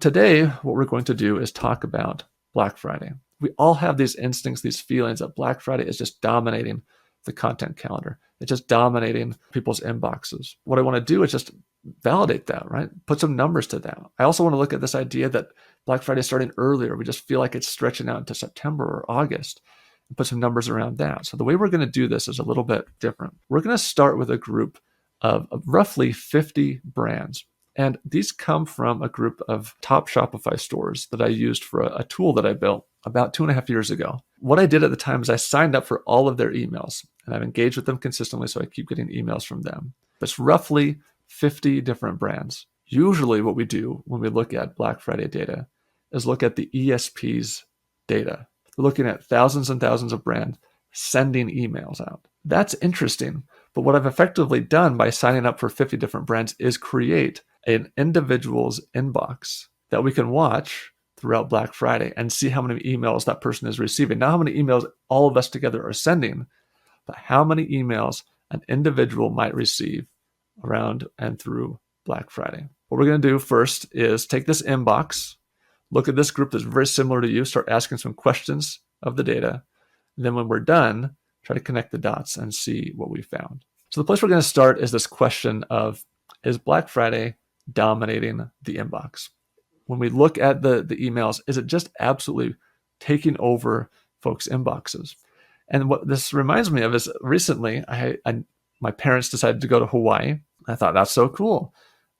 Today, what we're going to do is talk about Black Friday. We all have these instincts, these feelings that Black Friday is just dominating the content calendar. It's just dominating people's inboxes. What I want to do is just validate that, right? Put some numbers to that. I also want to look at this idea that Black Friday is starting earlier. We just feel like it's stretching out into September or August, and put some numbers around that. So the way we're going to do this is a little bit different. We're going to start with a group of roughly 50 brands. And these come from a group of top Shopify stores that I used for a tool that I built about 2.5 years ago. What I did at the time is I signed up for all of their emails, and I've engaged with them consistently, so I keep getting emails from them. It's roughly 50 different brands. Usually what we do when we look at Black Friday data is look at the ESP's data. We're looking at thousands and thousands of brands sending emails out. That's interesting. But what I've effectively done by signing up for 50 different brands is create an individual's inbox that we can watch throughout Black Friday and see how many emails that person is receiving. Not how many emails all of us together are sending, but how many emails an individual might receive around and through Black Friday. What we're going to do first is take this inbox, look at this group that's very similar to you, start asking some questions of the data. And then when we're done, try to connect the dots and see what we found. So the place we're going to start is this question of, is Black Friday dominating the inbox? When we look at the emails, is it just absolutely taking over folks' inboxes? And what this reminds me of is recently my parents decided to go to Hawaii. I thought, that's so cool.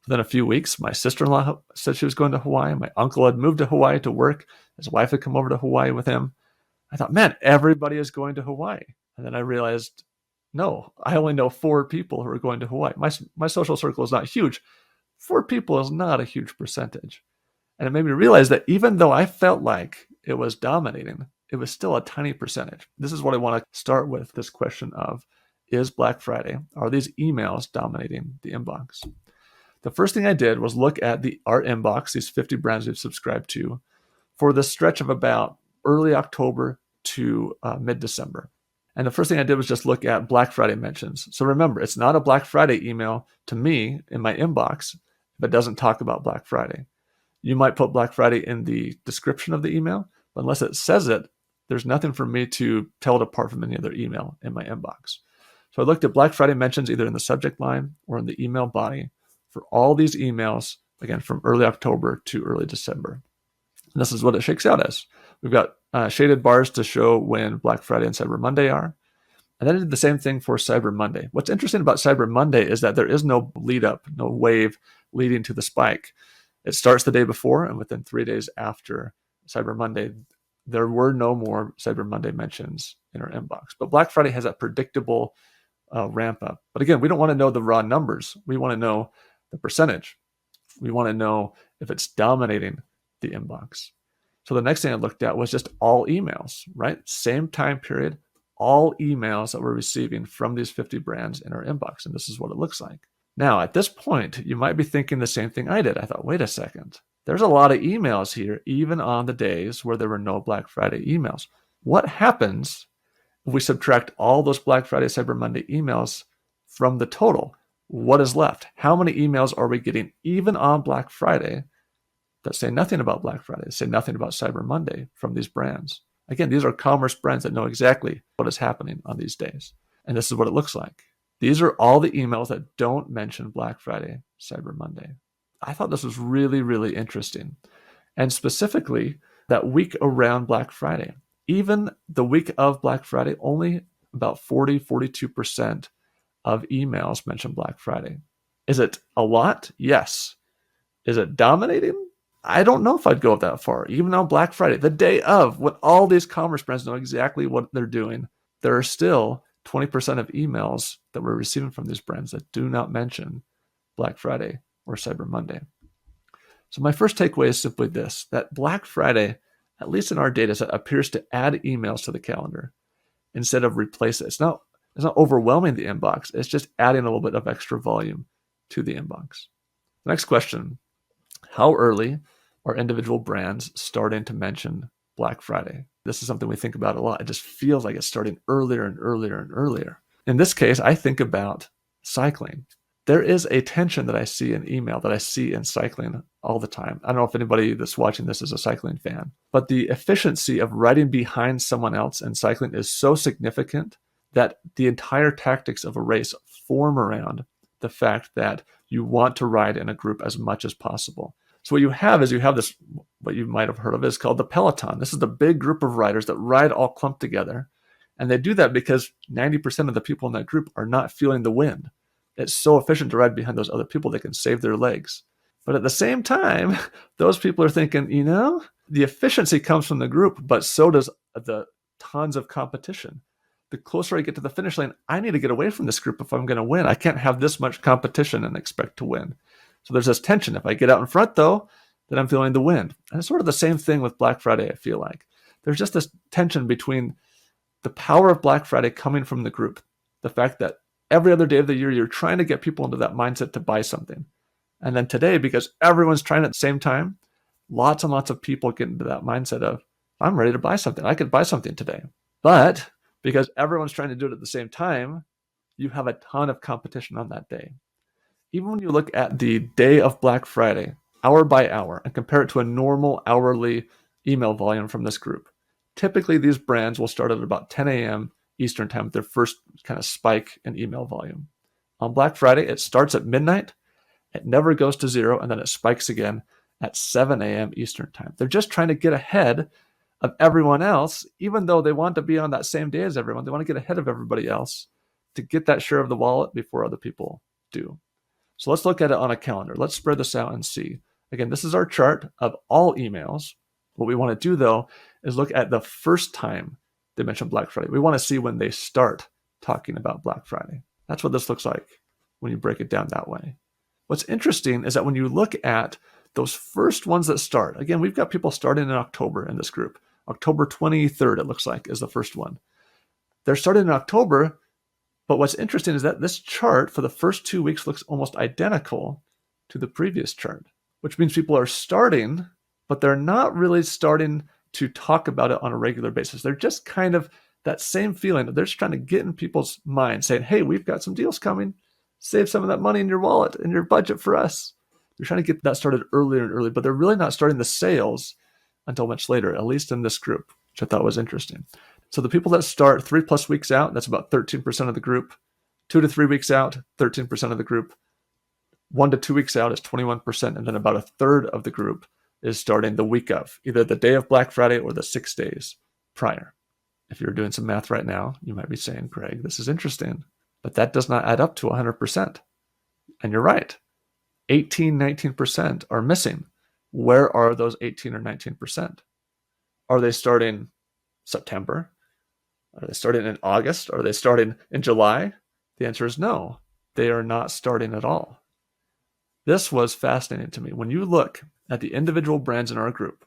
Within a few weeks, my sister-in-law said she was going to Hawaii. My uncle had moved to Hawaii to work. His wife had come over to Hawaii with him. I thought, man, everybody is going to Hawaii. And then I realized, no, I only know 4 people who are going to Hawaii. My social circle is not huge. 4 people is not a huge percentage. And it made me realize that even though I felt like it was dominating, it was still a tiny percentage. This is what I want to start with, this question of, is Black Friday, are these emails dominating the inbox? The first thing I did was look at our inbox, these 50 brands we've subscribed to, for the stretch of about early October to mid-December. And the first thing I did was just look at Black Friday mentions. So remember, it's not a Black Friday email to me in my inbox if it doesn't talk about Black Friday. You might put Black Friday in the description of the email, but unless it says it, there's nothing for me to tell it apart from any other email in my inbox. So I looked at Black Friday mentions either in the subject line or in the email body for all these emails, again, from early October to early December. And this is what it shakes out as. We've got shaded bars to show when Black Friday and Cyber Monday are. And then I did the same thing for Cyber Monday. What's interesting about Cyber Monday is that there is no lead up, no wave leading to the spike. It starts the day before, and within 3 days after Cyber Monday, there were no more Cyber Monday mentions in our inbox. But Black Friday has that predictable ramp up. But again, we don't want to know the raw numbers. We want to know the percentage. We want to know if it's dominating the inbox. So the next thing I looked at was just all emails, right? Same time period, all emails that we're receiving from these 50 brands in our inbox. And this is what it looks like. Now, at this point, you might be thinking the same thing I did. I thought, wait a second. There's a lot of emails here, even on the days where there were no Black Friday emails. What happens if we subtract all those Black Friday, Cyber Monday emails from the total? What is left? How many emails are we getting, even on Black Friday, that say nothing about Black Friday, say nothing about Cyber Monday from these brands? Again, these are commerce brands that know exactly what is happening on these days. And this is what it looks like. These are all the emails that don't mention Black Friday, Cyber Monday. I thought this was really, really interesting. And specifically, that week around Black Friday, even the week of Black Friday, only about 42% of emails mention Black Friday. Is it a lot? Yes. Is it dominating? I don't know if I'd go that far. Even on Black Friday, the day of, when all these commerce brands know exactly what they're doing, there are still 20% of emails that we're receiving from these brands that do not mention Black Friday or Cyber Monday. So my first takeaway is simply this, that Black Friday, at least in our data set, appears to add emails to the calendar instead of replace it. It's not overwhelming the inbox. It's just adding a little bit of extra volume to the inbox. The next question, how early are individual brands starting to mention Black Friday? This is something we think about a lot. It just feels like it's starting earlier and earlier and earlier. In this case, I think about cycling. there is a tension that I see in email, that I see in cycling all the time. I don't know if anybody that's watching this is a cycling fan, but the efficiency of riding behind someone else in cycling is so significant that the entire tactics of a race form around the fact that you want to ride in a group as much as possible. So what you have is this, what you might have heard of is called the peloton. This is the big group of riders that ride all clumped together. And they do that because 90% of the people in that group are not feeling the wind. It's so efficient to ride behind those other people, they can save their legs. But at the same time, those people are thinking, the efficiency comes from the group, but so does the tons of competition. The closer I get to the finish line, I need to get away from this group if I'm going to win. I can't have this much competition and expect to win. So there's this tension. If I get out in front, though, then I'm feeling the wind. And it's sort of the same thing with Black Friday, I feel like. There's just this tension between the power of Black Friday coming from the group, the fact that every other day of the year, you're trying to get people into that mindset to buy something. And then today, because everyone's trying at the same time, lots and lots of people get into that mindset of, I'm ready to buy something. I could buy something today. But because everyone's trying to do it at the same time, you have a ton of competition on that day. Even when you look at the day of Black Friday, hour by hour, and compare it to a normal hourly email volume from this group, typically these brands will start at about 10 a.m. Eastern time with their first kind of spike in email volume. On Black Friday, it starts at midnight, it never goes to zero, and then it spikes again at 7 a.m. Eastern time. They're just trying to get ahead of everyone else, even though they want to be on that same day as everyone. They want to get ahead of everybody else to get that share of the wallet before other people do. So let's look at it on a calendar. Let's spread this out and see. Again, this is our chart of all emails. What we want to do, though, is look at the first time they mention Black Friday. We want to see when they start talking about Black Friday. That's what this looks like when you break it down that way. What's interesting is that when you look at those first ones that start, again, we've got people starting in October in this group. October 23rd, it looks like, is the first one. They're starting in October, but what's interesting is that this chart for the first 2 weeks looks almost identical to the previous chart, which means people are starting, but they're not really starting to talk about it on a regular basis. They're just kind of that same feeling that they're just trying to get in people's minds, saying, hey, we've got some deals coming. Save some of that money in your wallet, in your budget for us. They're trying to get that started earlier and earlier, but they're really not starting the sales until much later, at least in this group, which I thought was interesting. So the people that start 3+ weeks out, that's about 13% of the group. 2 to 3 weeks out, 13% of the group. 1 to 2 weeks out is 21%, and then about a third of the group is starting the week of, either the day of Black Friday or the 6 days prior. If you're doing some math right now, you might be saying, Greg, this is interesting, but that does not add up to 100%. And you're right. 18, 19% are missing. Where are those 18 or 19%? Are they starting September? Are they starting in August? Are they starting in July? The answer is no. They are not starting at all. This was fascinating to me. When you look at the individual brands in our group,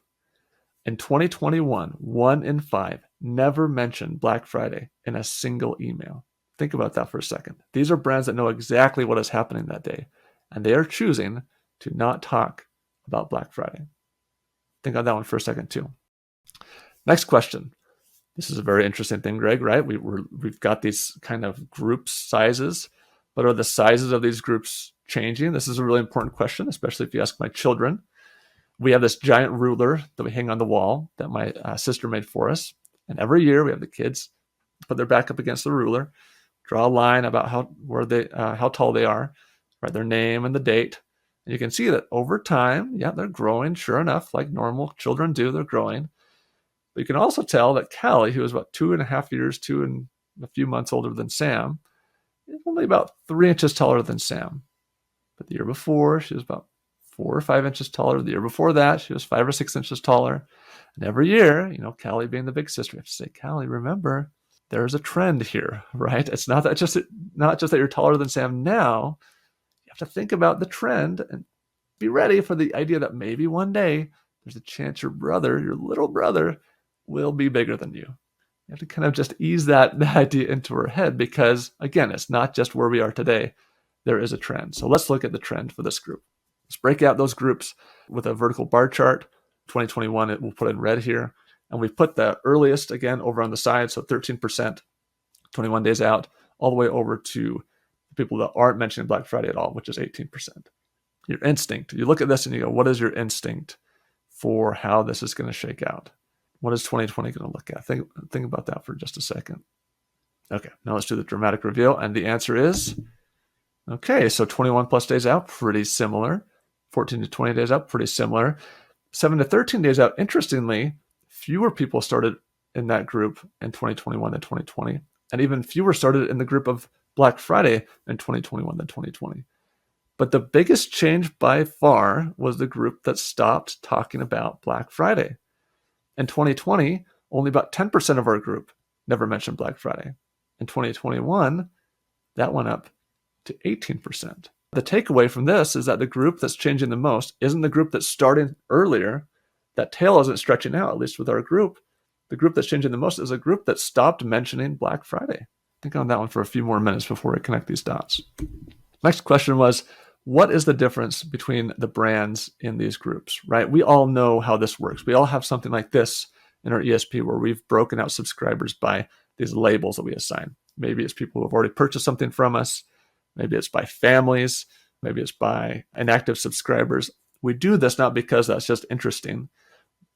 in 2021, 1 in 5 never mentioned Black Friday in a single email. Think about that for a second. These are brands that know exactly what is happening that day, and they are choosing to not talk about Black Friday. Think on that one for a second too. Next question. This is a very interesting thing, Greg, right? We've got these kind of group sizes, but are the sizes of these groups changing? This is a really important question, especially if you ask my children. We have this giant ruler that we hang on the wall that my sister made for us. And every year we have the kids put their back up against the ruler, draw a line about how tall they are, write their name and the date. And you can see that over time, they're growing. Sure enough, like normal children do, they're growing. But you can also tell that Callie, who is about 2.5 years, 2 and a few months older than Sam, is only about 3 inches taller than Sam. But the year before, she was about 4 or 5 inches taller. The year before that, she was 5 or 6 inches taller. And every year, Callie being the big sister, we have to say, Callie, remember, there's a trend here, right? It's not just that you're taller than Sam now. You have to think about the trend and be ready for the idea that maybe one day there's a chance your little brother, will be bigger than you. You have to kind of just ease that idea into her head because, again, it's not just where we are today. There is a trend. So let's look at the trend for this group. Let's break out those groups with a vertical bar chart. 2021, it will put in red here. And we've put the earliest, again, over on the side, so 13%, 21 days out, all the way over to people that aren't mentioning Black Friday at all, which is 18%. Your instinct. You look at this and you go, what is your instinct for how this is going to shake out? What is 2020 going to look at? Think about that for just a second. Okay, now let's do the dramatic reveal. And the answer is, okay, so 21 plus days out, pretty similar. 14 to 20 days out, pretty similar. 7 to 13 days out, interestingly, fewer people started in that group in 2021 than 2020. And even fewer started in the group of Black Friday in 2021 than 2020. But the biggest change by far was the group that stopped talking about Black Friday. In 2020, only about 10% of our group never mentioned Black Friday. In 2021, that went up to 18%. The takeaway from this is that the group that's changing the most isn't the group that's starting earlier. That tail isn't stretching out, at least with our group. The group that's changing the most is a group that stopped mentioning Black Friday. Think on that one for a few more minutes before we connect these dots. Next question was, what is the difference between the brands in these groups, right? We all know how this works. We all have something like this in our ESP where we've broken out subscribers by these labels that we assign. Maybe it's people who have already purchased something from us. Maybe it's by families. Maybe it's by inactive subscribers. We do this not because that's just interesting.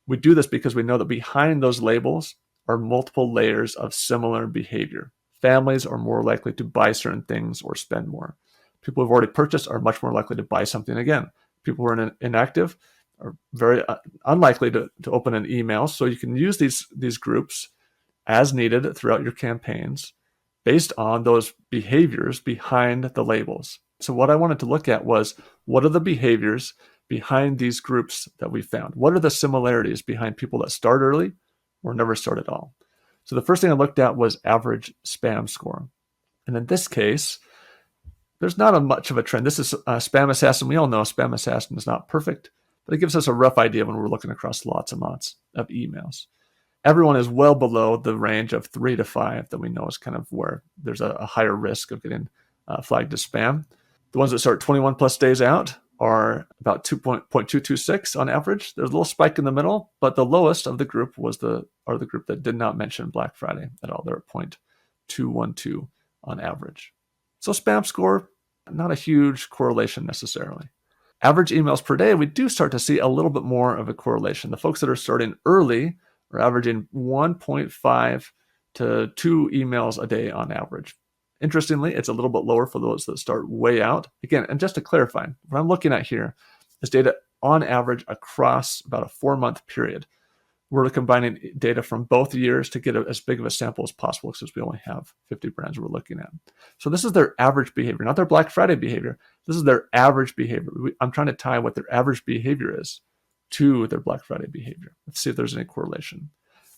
We do this because we know that behind those labels are multiple layers of similar behavior. Families are more likely to buy certain things or spend more. People who've already purchased are much more likely to buy something again. People who are inactive are very unlikely to open an email. So you can use these groups as needed throughout your campaigns based on those behaviors behind the labels. So what I wanted to look at was, what are the behaviors behind these groups that we found? What are the similarities behind people that start early or never start at all? So the first thing I looked at was average spam score. And in this case, there's not much of a trend. This is Spam Assassin. We all know Spam Assassin is not perfect, but it gives us a rough idea when we're looking across lots and lots of emails. Everyone is well below the range of 3 to 5 that we know is kind of where there's a higher risk of getting flagged as spam. The ones that start 21 plus days out are about 2.226 on average. There's a little spike in the middle, but the lowest of the group was the group that did not mention Black Friday at all. They're at 0.212 on average. So spam score, not a huge correlation necessarily. Average emails per day, we do start to see a little bit more of a correlation. The folks that are starting early are averaging 1.5 to 2 emails a day on average. Interestingly, it's a little bit lower for those that start way out. Again, and just to clarify, what I'm looking at here is data on average across about a 4-month period. We're combining data from both years to get as big of a sample as possible since we only have 50 brands we're looking at. So this is their average behavior, not their Black Friday behavior. This is their average behavior. I'm trying to tie what their average behavior is to their Black Friday behavior. Let's see if there's any correlation.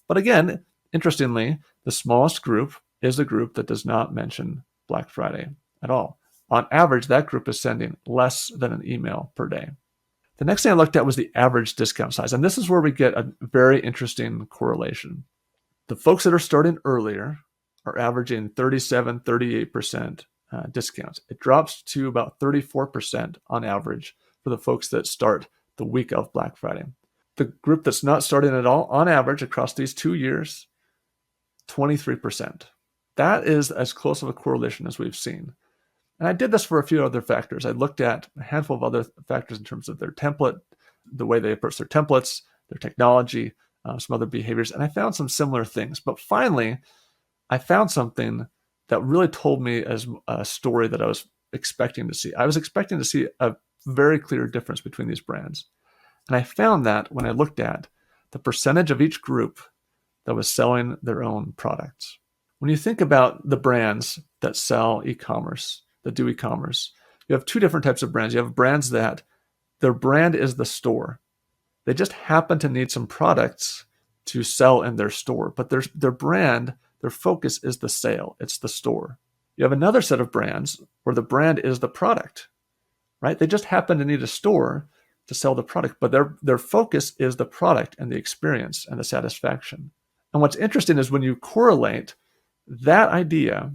But again, interestingly, the smallest group is the group that does not mention Black Friday at all. On average, that group is sending less than an email per day. The next thing I looked at was the average discount size. And this is where we get a very interesting correlation. The folks that are starting earlier are averaging 37, 38% discounts. It drops to about 34% on average for the folks that start the week of Black Friday. The group that's not starting at all, on average, across these 2 years, 23%. That is as close of a correlation as we've seen. And I did this for a few other factors. I looked at a handful of other factors in terms of their template, the way they approach their templates, their technology, some other behaviors, and I found some similar things. But finally, I found something that really told me as a story that I was expecting to see. I was expecting to see a very clear difference between these brands. And I found that when I looked at the percentage of each group that was selling their own products. When you think about the brands that sell e-commerce, that do e-commerce, you have 2 different types of brands. You have brands that their brand is the store. They just happen to need some products to sell in their store, but their brand, their focus is the sale. It's the store. You have another set of brands where the brand is the product, right? They just happen to need a store to sell the product, but their focus is the product and the experience and the satisfaction. And what's interesting is when you correlate that idea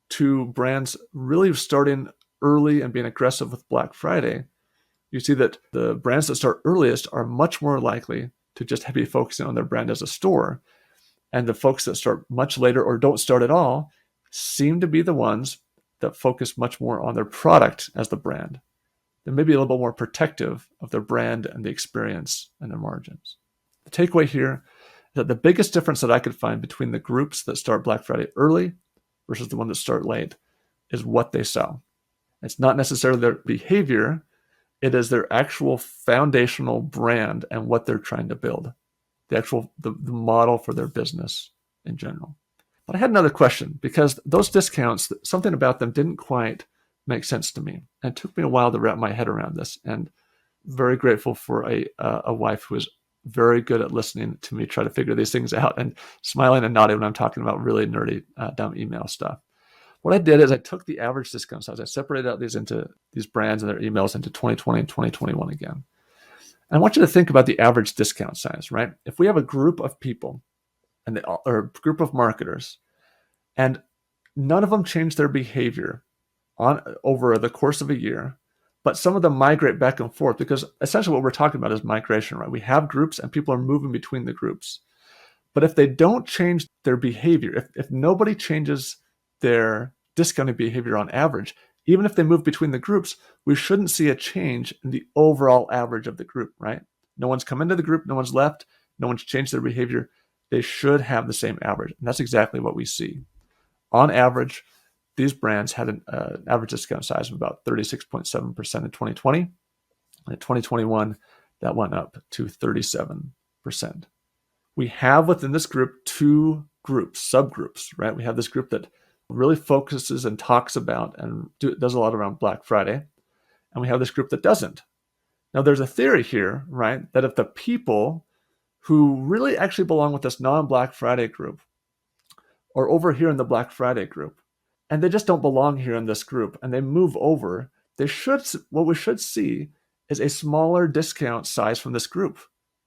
to brands really starting early and being aggressive with Black Friday, you see that the brands that start earliest are much more likely to just be focusing on their brand as a store. And the folks that start much later or don't start at all seem to be the ones that focus much more on their product as the brand. They may be a little bit more protective of their brand and the experience and their margins. The takeaway here is that the biggest difference that I could find between the groups that start Black Friday early versus the ones that start late is what they sell. It's not necessarily their behavior, it is their actual foundational brand and what they're trying to build, the model for their business in general. But I had another question, because those discounts, something about them didn't quite make sense to me. And it took me a while to wrap my head around this, and very grateful for a wife who is very good at listening to me try to figure these things out and smiling and nodding when I'm talking about really nerdy, dumb email stuff. What I did is I took the average discount size. I separated out these brands and their emails into 2020 and 2021 again. And I want you to think about the average discount size, right? If we have a group of people or a group of marketers, and none of them change their behavior over the course of a year, but some of them migrate back and forth, because essentially what we're talking about is migration, right? We have groups and people are moving between the groups. But if they don't change their behavior, if nobody changes their discounting behavior on average, even if they move between the groups, we shouldn't see a change in the overall average of the group, right? No one's come into the group, no one's left, no one's changed their behavior. They should have the same average. And that's exactly what we see. On average, these brands had an average discount size of about 36.7% in 2020. In 2021, that went up to 37%. We have within this group two subgroups, right? We have this group that really focuses and talks about and does a lot around Black Friday. And we have this group that doesn't. Now, there's a theory here, right, that if the people who really actually belong with this non-Black Friday group are over here in the Black Friday group, and they just don't belong here in this group, and they move over, what we should see is a smaller discount size from this group.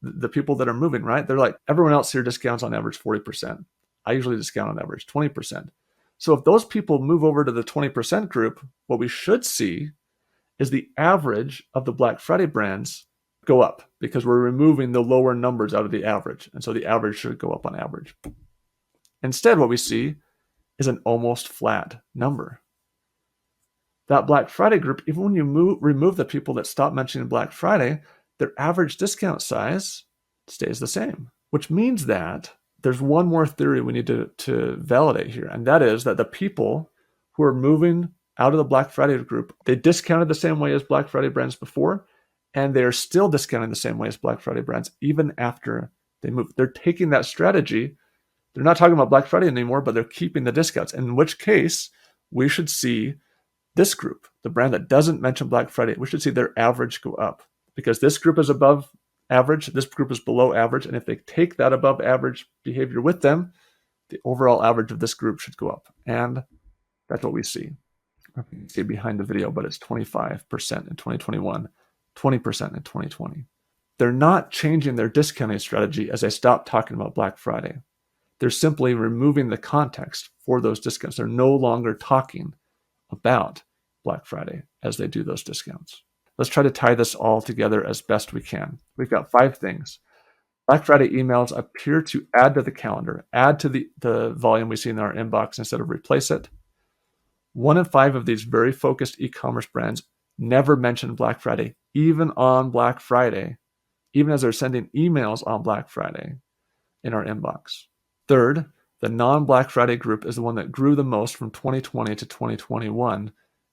The people that are moving, right? They're like, everyone else here discounts on average 40%. I usually discount on average 20%. So if those people move over to the 20% group, what we should see is the average of the Black Friday brands go up, because we're removing the lower numbers out of the average. And so the average should go up on average. Instead, what we see is an almost flat number. That Black Friday group, even when you remove the people that stop mentioning Black Friday, their average discount size stays the same, which means that there's one more theory we need to validate here, and that is that the people who are moving out of the Black Friday group, they discounted the same way as Black Friday brands before, and they are still discounting the same way as Black Friday brands even after they move. They're taking that strategy. They're not talking about Black Friday anymore, but they're keeping the discounts, in which case we should see this group, the brand that doesn't mention Black Friday, we should see their average go up, because this group is above average, this group is below average, and if they take that above average behavior with them, the overall average of this group should go up. And that's what we see. You can see behind the video, but it's 25% in 2021, 20% in 2020. They're not changing their discounting strategy as they stop talking about Black Friday. They're simply removing the context for those discounts. They're no longer talking about Black Friday as they do those discounts. Let's try to tie this all together as best we can. We've got 5 things. Black Friday emails appear to add to the calendar, add to the volume we see in our inbox instead of replace it. 1 in 5 of these very focused e-commerce brands never mention Black Friday, even on Black Friday, even as they're sending emails on Black Friday in our inbox. Third, the non-Black Friday group is the one that grew the most from 2020 to 2021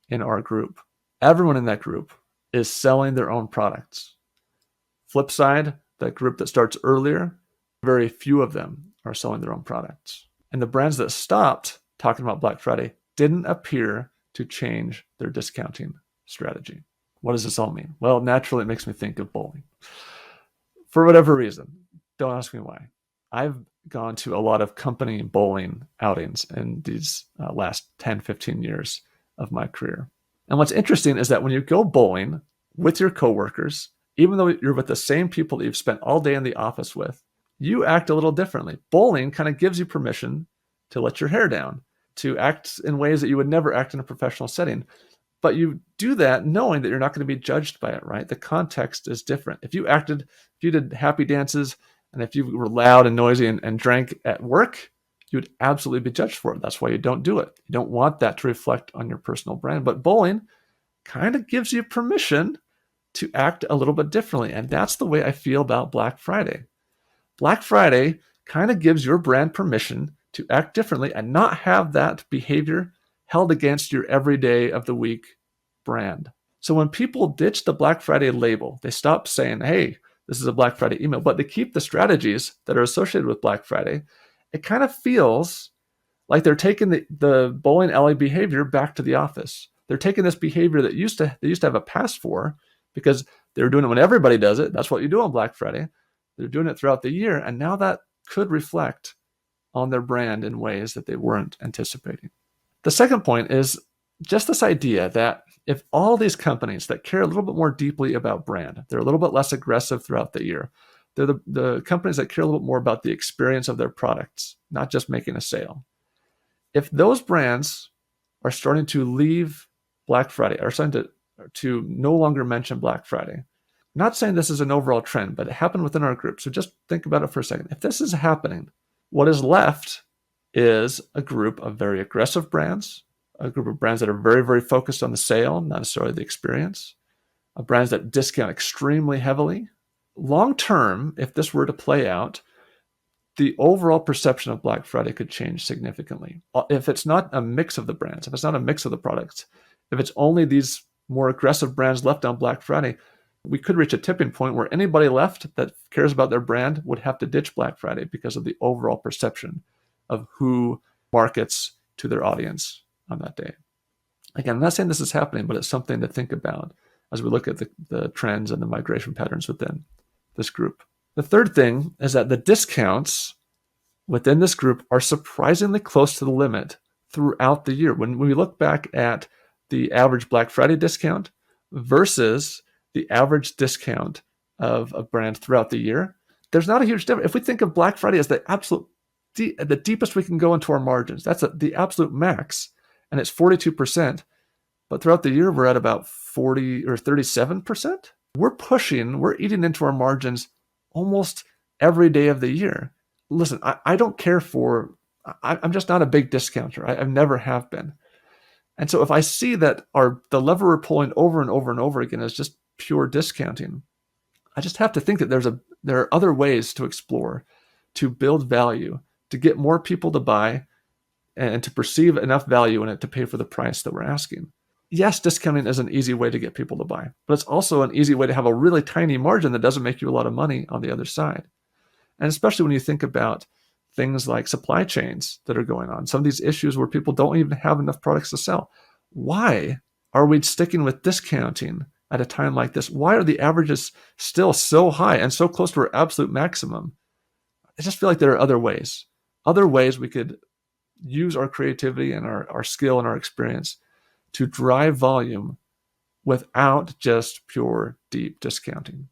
in our group. Everyone in that group is selling their own products. Flip side, that group that starts earlier, very few of them are selling their own products. And the brands that stopped talking about Black Friday didn't appear to change their discounting strategy. What does this all mean? Well, naturally, it makes me think of bowling. For whatever reason, don't ask me why. I've gone to a lot of company bowling outings in these last 10, 15 years of my career. And what's interesting is that when you go bowling with your coworkers, even though you're with the same people that you've spent all day in the office with, you act a little differently. Bowling kind of gives you permission to let your hair down, to act in ways that you would never act in a professional setting. But you do that knowing that you're not going to be judged by it, right? The context is different. If you did happy dances, and if you were loud and noisy and drank at work, you would absolutely be judged for it. That's why you don't do it. You don't want that to reflect on your personal brand. But bowling kind of gives you permission to act a little bit differently. And that's the way I feel about Black Friday. Black Friday kind of gives your brand permission to act differently and not have that behavior held against your everyday of the week brand. So when people ditch the Black Friday label, they stop saying, hey, this is a Black Friday email, but they keep the strategies that are associated with Black Friday. It kind of feels like they're taking the bowling alley behavior back to the office. They're taking this behavior that they used to have a pass for because they were doing it when everybody does it. That's what you do on Black Friday. They're doing it throughout the year, and now that could reflect on their brand in ways that they weren't anticipating. The second point is just this idea that if all these companies that care a little bit more deeply about brand, they're a little bit less aggressive throughout the year. They're the companies that care a little bit more about the experience of their products, not just making a sale. If those brands are starting to leave Black Friday, are starting to no longer mention Black Friday, not saying this is an overall trend, but it happened within our group. So just think about it for a second. If this is happening, what is left is a group of very aggressive brands, a group of brands that are very, very focused on the sale, not necessarily the experience, brands that discount extremely heavily. Long term, if this were to play out, the overall perception of Black Friday could change significantly. If it's not a mix of the brands, if it's not a mix of the products, if it's only these more aggressive brands left on Black Friday, we could reach a tipping point where anybody left that cares about their brand would have to ditch Black Friday because of the overall perception of who markets to their audience on that day. Again, I'm not saying this is happening, but it's something to think about as we look at the trends and the migration patterns within this group. The third thing is that the discounts within this group are surprisingly close to the limit throughout the year. When we look back at the average Black Friday discount versus the average discount of a brand throughout the year, there's not a huge difference. If we think of Black Friday as the absolute, the deepest we can go into our margins, that's the absolute max, and it's 42%. But throughout the year, we're at about 40 or 37%. We're eating into our margins almost every day of the year. Listen, I don't care I'm just not a big discounter. I've never have been. And so if I see that the lever we're pulling over and over and over again is just pure discounting, I just have to think that there are other ways to explore, to build value, to get more people to buy, and to perceive enough value in it to pay for the price that we're asking. Yes, discounting is an easy way to get people to buy, but it's also an easy way to have a really tiny margin that doesn't make you a lot of money on the other side. And especially when you think about things like supply chains that are going on, some of these issues where people don't even have enough products to sell. Why are we sticking with discounting at a time like this? Why are the averages still so high and so close to our absolute maximum? I just feel like there are other ways we could use our creativity and our skill and our experience to drive volume without just pure deep discounting.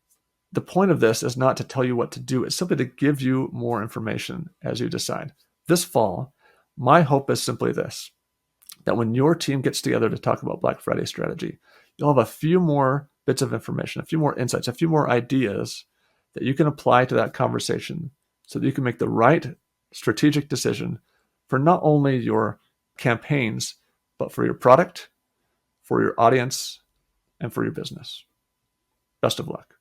The point of this is not to tell you what to do. It's simply to give you more information as you decide. This fall, my hope is simply this, that when your team gets together to talk about Black Friday strategy, you'll have a few more bits of information, a few more insights, a few more ideas that you can apply to that conversation so that you can make the right strategic decision for not only your campaigns, but for your product, for your audience, and for your business. Best of luck.